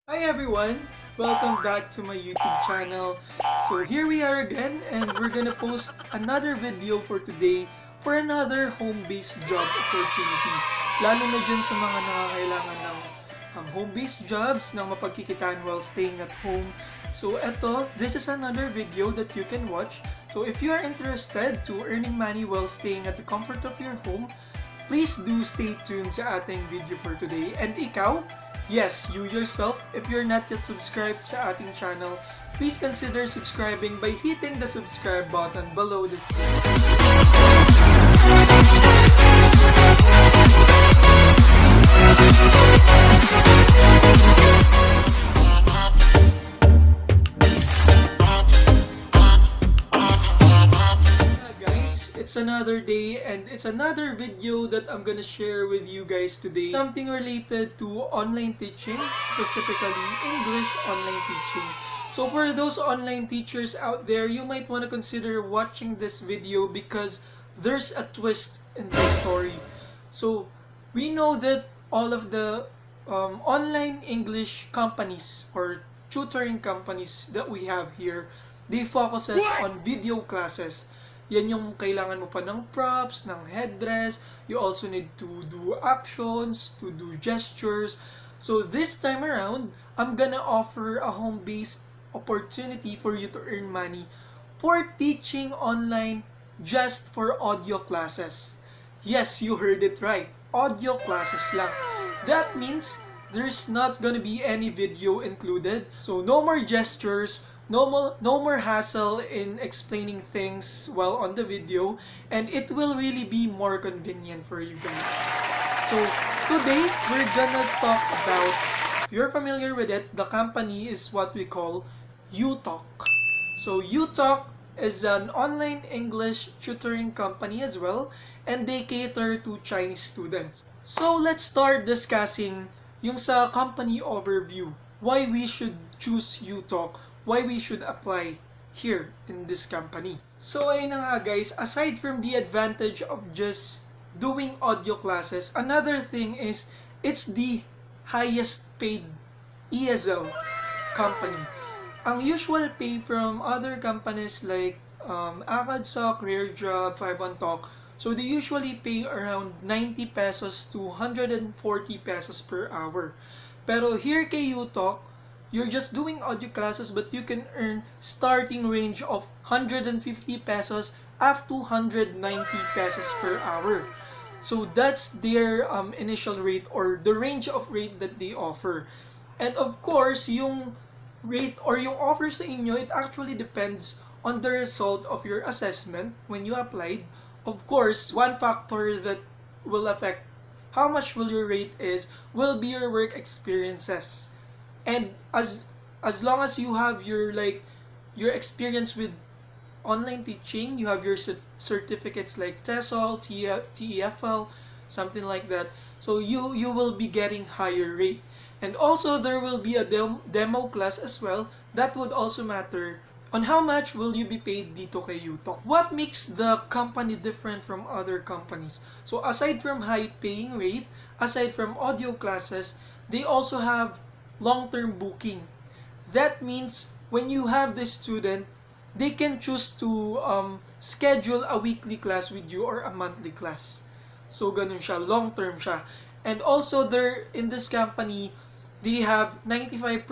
Hi everyone! Welcome back to my YouTube channel. So here we are again and we're gonna post another video for today for another home-based job opportunity. Lalo na dyan sa mga nangangailangan ng home-based jobs na mapagkikitaan while staying at home. So this is another video that you can watch. So if you are interested to earning money while staying at the comfort of your home, please do stay tuned sa ating video for today. And ikaw, yes, you yourself, if you're not yet subscribed sa ating channel, please consider subscribing by hitting the subscribe button below this video. It's another day and it's another video that I'm gonna share with you guys today. Something related to online teaching, specifically English online teaching. So for those online teachers out there, you might want to consider watching this video because there's a twist in this story. So we know that all of the online English companies or tutoring companies that we have here, they focuses on video classes. Yan yung kailangan mo pa ng props, ng headdress. You also need to do actions, to do gestures. So this time around, I'm gonna offer a home-based opportunity for you to earn money for teaching online just for audio classes. Yes, you heard it right. Audio classes lang. That means there's not gonna be any video included. So no more gestures, no more hassle in explaining things while on the video, and it will really be more convenient for you guys. So today we're gonna talk about, if you're familiar with it, the company is what we call UTalk. So UTalk is an online English tutoring company as well, and they cater to Chinese students. So let's start discussing yung sa company overview, why we should choose UTalk, why we should apply here in this company. So ayun na nga guys, aside from the advantage of just doing audio classes, another thing is it's the highest paid ESL company. Ang usual pay from other companies like Akadso, CareerJob, 5-on-Talk, so they usually pay around 90 pesos to 140 pesos per hour. Pero here kay UTalk, you're just doing audio classes but you can earn starting range of 150 pesos up to 190 pesos per hour. So that's their initial rate or the range of rate that they offer. And of course, yung rate or yung offer sa inyo, it actually depends on the result of your assessment when you applied. Of course, one factor that will affect how much will your rate is will be your work experiences. And as long as you have your experience with online teaching, you have your certificates like TESOL, TEFL, something like that. So you will be getting higher rate. And also there will be a demo class as well that would also matter on how much will you be paid dito kay UTalk. What makes the company different from other companies? So aside from high paying rate, aside from audio classes, they also have long-term booking. That means when you have this student, they can choose to schedule a weekly class with you or a monthly class. So ganun siya, long-term siya. And also there in this company, they have 95%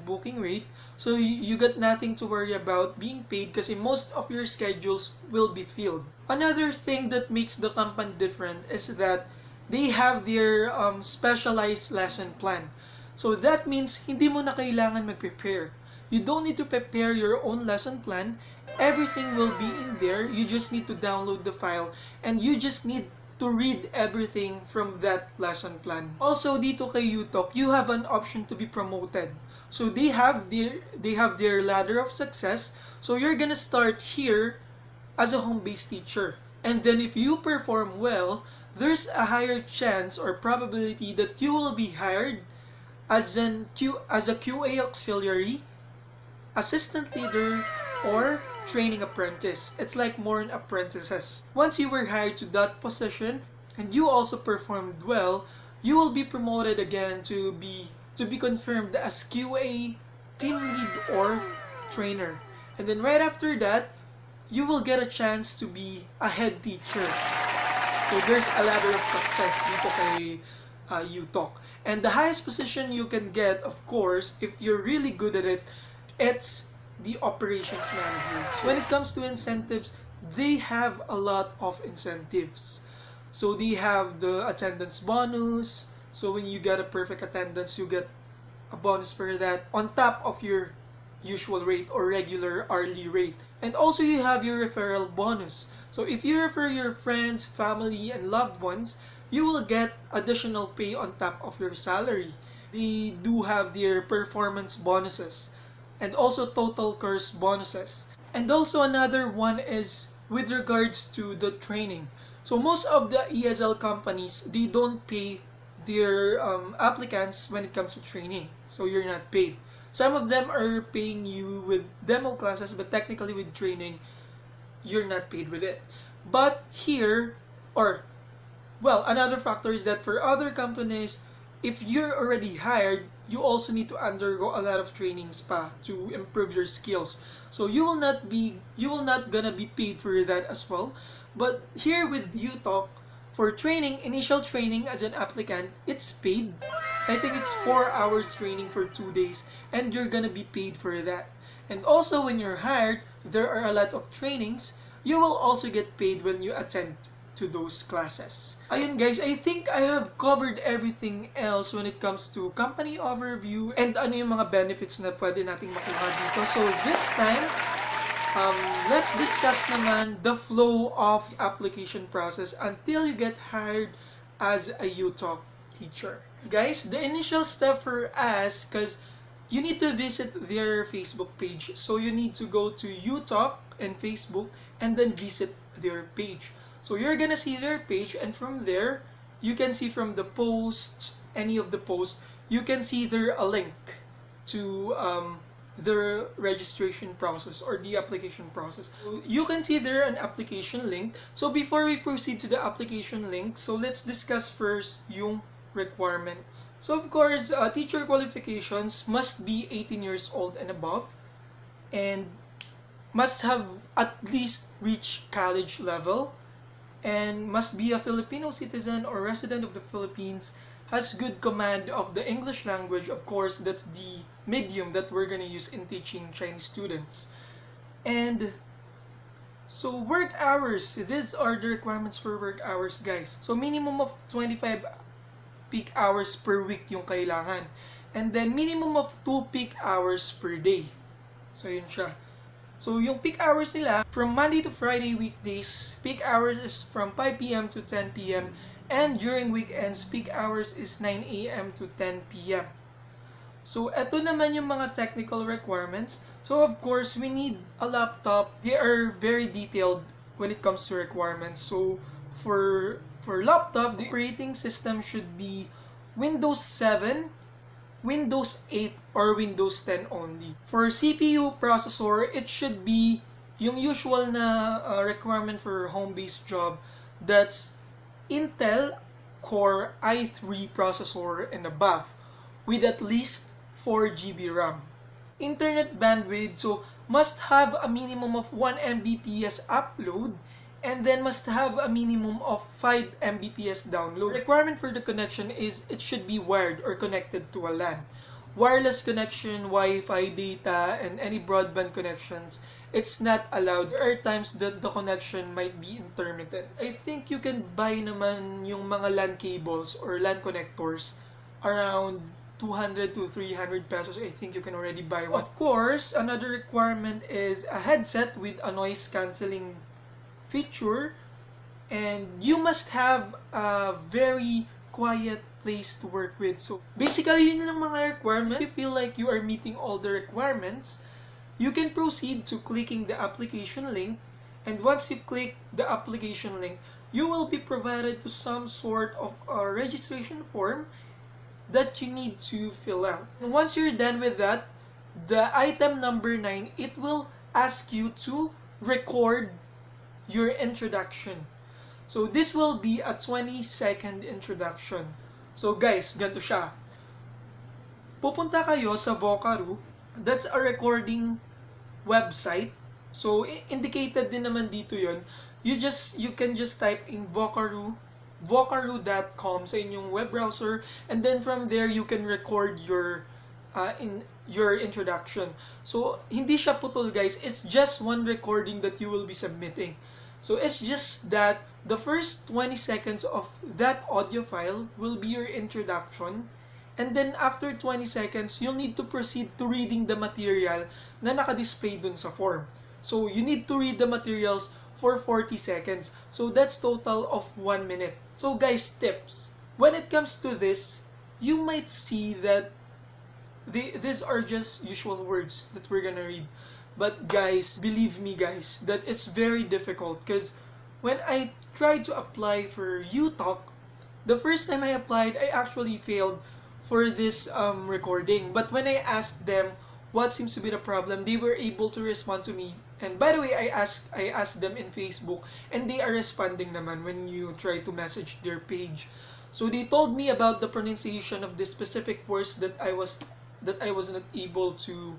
booking rate. So you got nothing to worry about being paid kasi most of your schedules will be filled. Another thing that makes the company different is that they have their specialized lesson plan. So that means hindi mo na kailangan mag-prepare. You don't need to prepare your own lesson plan. Everything will be in there. You just need to download the file and you just need to read everything from that lesson plan. Also dito kay UTalk, you have an option to be promoted. So they have their ladder of success. So you're gonna start here as a home-based teacher. And then if you perform well, there's a higher chance or probability that you will be hired as a QA auxiliary, assistant leader, or training apprentice. It's like more in apprentices. Once you were hired to that position and you also performed well, you will be promoted again to be to be confirmed as QA, team lead, or trainer. And then right after that, you will get a chance to be a head teacher. So there's a ladder of success dito kay UTalk. And the highest position you can get, of course, if you're really good at it, it's the operations manager. So when it comes to incentives, they have a lot of incentives. So they have the attendance bonus. So when you get a perfect attendance, you get a bonus for that on top of your usual rate or regular hourly rate. And also you have your referral bonus. So if you refer your friends, family, and loved ones, you will get additional pay on top of your salary. They do have their performance bonuses and also total course bonuses. And also another one is with regards to the training. So most of the ESL companies, they don't pay their applicants when it comes to training. So you're not paid. Some of them are paying you with demo classes, but technically with training, you're not paid with it. But here, another factor is that for other companies, if you're already hired, you also need to undergo a lot of trainings to improve your skills. So you will not gonna be paid for that as well. But here with UTalk, for training, initial training as an applicant, it's paid. I think it's 4 hours training for 2 days, and you're gonna be paid for that. And also when you're hired, there are a lot of trainings. You will also get paid when you attend to those classes. Ayun guys, I think I have covered everything else when it comes to company overview and ano yung mga benefits na pwede nating makuha dito. So this time, let's discuss naman the flow of the application process until you get hired as a UTalk teacher. Guys, the initial step for us, because you need to visit their Facebook page. So you need to go to UTalk and Facebook and then visit their page. So you're gonna see their page, and from there, you can see from the post, any of the posts, you can see there a link to the registration process or the application process. So you can see there an application link. So before we proceed to the application link, so let's discuss first yung requirements. So of course, teacher qualifications must be 18 years old and above, and must have at least reached college level, and must be a Filipino citizen or resident of the Philippines, has good command of the English language. Of course, that's the medium that we're gonna use in teaching Chinese students. And so work hours, these are the requirements for work hours, guys. So minimum of 25 peak hours per week yung kailangan. And then minimum of 2 peak hours per day. So yun siya. So yung peak hours nila, from Monday to Friday weekdays, peak hours is from 5 p.m. to 10 p.m. And during weekends, peak hours is 9 a.m. to 10 p.m. So eto naman yung mga technical requirements. So of course, we need a laptop. They are very detailed when it comes to requirements. So for laptop, the operating system should be Windows 7, Windows 8, or Windows 10 only. For CPU processor, it should be yung usual na requirement for home-based job. That's Intel Core i3 processor and above with at least 4 GB RAM. Internet bandwidth, so must have a minimum of 1 Mbps upload, and then must have a minimum of 5 Mbps download. The requirement for the connection is it should be wired or connected to a LAN. Wireless connection, Wi-Fi data, and any broadband connections, it's not allowed. There are times that the connection might be intermittent. I think you can buy naman yung mga LAN cables or LAN connectors around 200 to 300 pesos. I think you can already buy one. Of course, another requirement is a headset with a noise cancelling feature, and you must have a very quiet place to work with. So basically, yun lang mga requirements. If you feel like you are meeting all the requirements, you can proceed to clicking the application link, and once you click the application link, you will be provided to some sort of a registration form that you need to fill out. And once you're done with that, the item number 9, it will ask you to record your introduction. So this will be a 20-second introduction. So guys, ganito siya. pupunta kayo sa Vocaroo. That's a recording website. So, indicated din naman dito yon. You can just type in vocaroo.com sa inyong web browser, and then from there you can record in your introduction. So, hindi siya putol, guys. It's just one recording that you will be submitting. So, it's just that the first 20 seconds of that audio file will be your introduction. And then, after 20 seconds, you'll need to proceed to reading the material na naka-display dun sa form. So, you need to read the materials for 40 seconds. So, that's total of 1 minute. So, guys, tips. When it comes to this, you might see that these are just usual words that we're gonna read. But guys, believe me guys, that it's very difficult because when I tried to apply for UTalk, the first time I applied, I actually failed for this recording. But when I asked them what seems to be the problem, they were able to respond to me. And by the way, I asked them in Facebook, and they are responding naman when you try to message their page. So they told me about the pronunciation of the specific words that I was not able to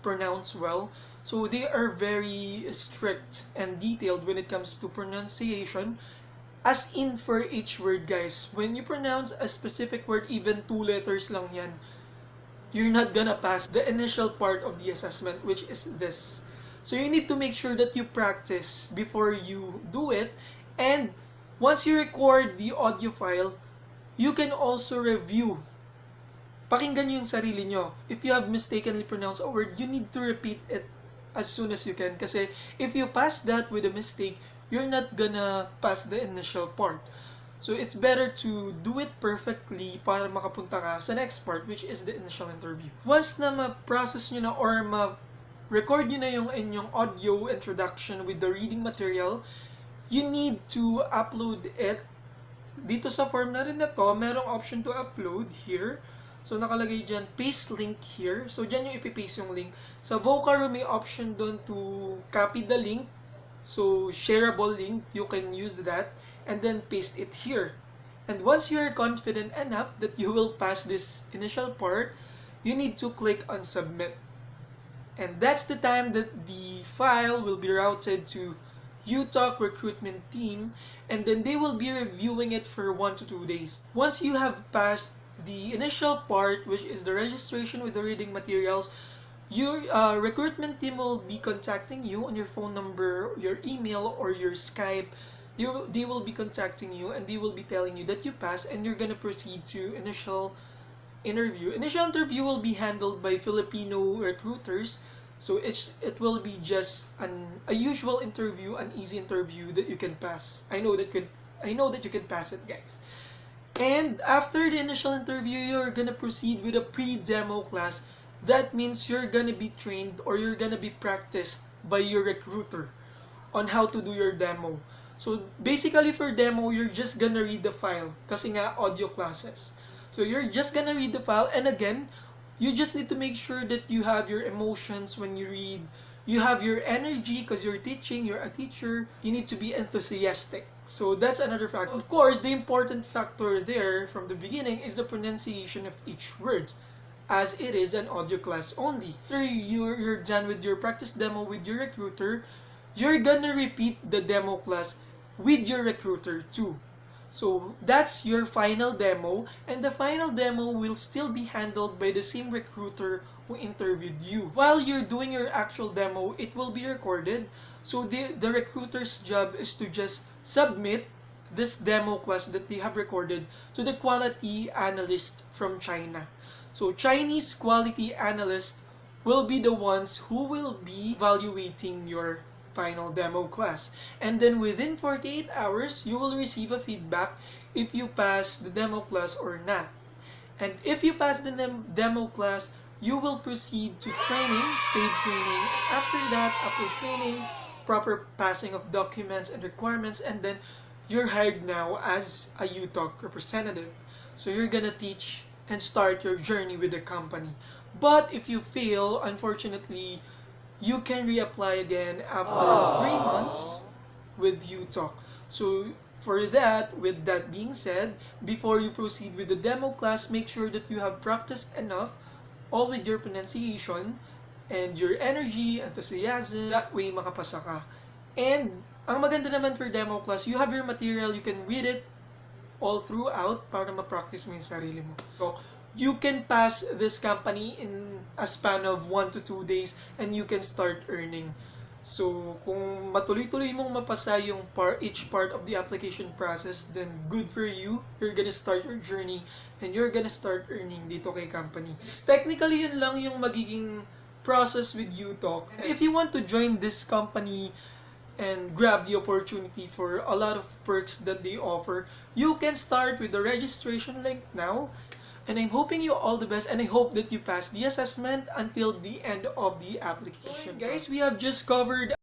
pronounce well. So they are very strict and detailed when it comes to pronunciation. As in for each word, guys, when you pronounce a specific word, even 2 letters lang yan, you're not gonna pass the initial part of the assessment, which is this. So you need to make sure that you practice before you do it. And once you record the audio file, you can also review. Pakinggan nyo yung sarili nyo. If you have mistakenly pronounced a word, you need to repeat it as soon as you can. Kasi if you pass that with a mistake, you're not gonna pass the initial part. So it's better to do it perfectly para makapunta ka sa next part, which is the initial interview. Once na ma-process nyo na or ma-record nyo na yung inyong audio introduction with the reading material, you need to upload it. Dito sa form na rin na to, merong option to upload here. So, nakalagay dyan, paste link here. So, dyan yung ipipaste yung link. Sa Vocaroo, may option doon to copy the link. So, shareable link, you can use that. And then, paste it here. And once you're confident enough that you will pass this initial part, you need to click on submit. And that's the time that the file will be routed to UTalk recruitment team. And then, they will be reviewing it for 1 to 2 days. Once you have passed the initial part, which is the registration with the reading materials, your recruitment team will be contacting you on your phone number, your email, or your Skype. They will be contacting you and they will be telling you that you passed and you're gonna proceed to initial interview. Initial interview will be handled by Filipino recruiters, so it will be just a usual interview, an easy interview that you can pass. I know that you can pass it, guys. And after the initial interview, you're gonna proceed with a pre-demo class. That means you're gonna be trained or you're gonna be practiced by your recruiter on how to do your demo. So basically for demo, you're just gonna read the file kasi nga audio classes. So you're just gonna read the file, and again, you just need to make sure that you have your emotions when you read. You have your energy because you're teaching, you're a teacher. You need to be enthusiastic. So that's another factor. Of course, the important factor there from the beginning is the pronunciation of each word, as it is an audio class only. After you're done with your practice demo with your recruiter, you're gonna repeat the demo class with your recruiter too. So that's your final demo, and the final demo will still be handled by the same recruiter who interviewed you. While you're doing your actual demo, it will be recorded. So the recruiter's job is to just submit this demo class that they have recorded to the quality analyst from China. So Chinese quality analyst will be the ones who will be evaluating your final demo class. And then within 48 hours, you will receive a feedback if you pass the demo class or not. And if you pass the demo class, you will proceed to training, paid training. After that, after training, proper passing of documents and requirements, and then you're hired now as a UTalk representative. So you're gonna teach and start your journey with the company. But if you fail, unfortunately, you can reapply again after 3 months with UTalk. So for that, with that being said, before you proceed with the demo class, make sure that you have practiced enough all with your pronunciation and your energy, enthusiasm. That way, makapasa ka. And ang maganda naman for demo class, you have your material, you can read it all throughout para ma-practice mo yung sarili mo. So, you can pass this company in a span of 1 to 2 days and you can start earning. So, kung matuloy-tuloy mong mapasa yung each part of the application process, then good for you. You're gonna start your journey and you're gonna start earning dito kay company. Technically, yun lang yung magiging process with UTalk. If you want to join this company and grab the opportunity for a lot of perks that they offer, you can start with the registration link now. And I'm hoping you all the best and I hope that you pass the assessment until the end of the application. So, guys, we have just covered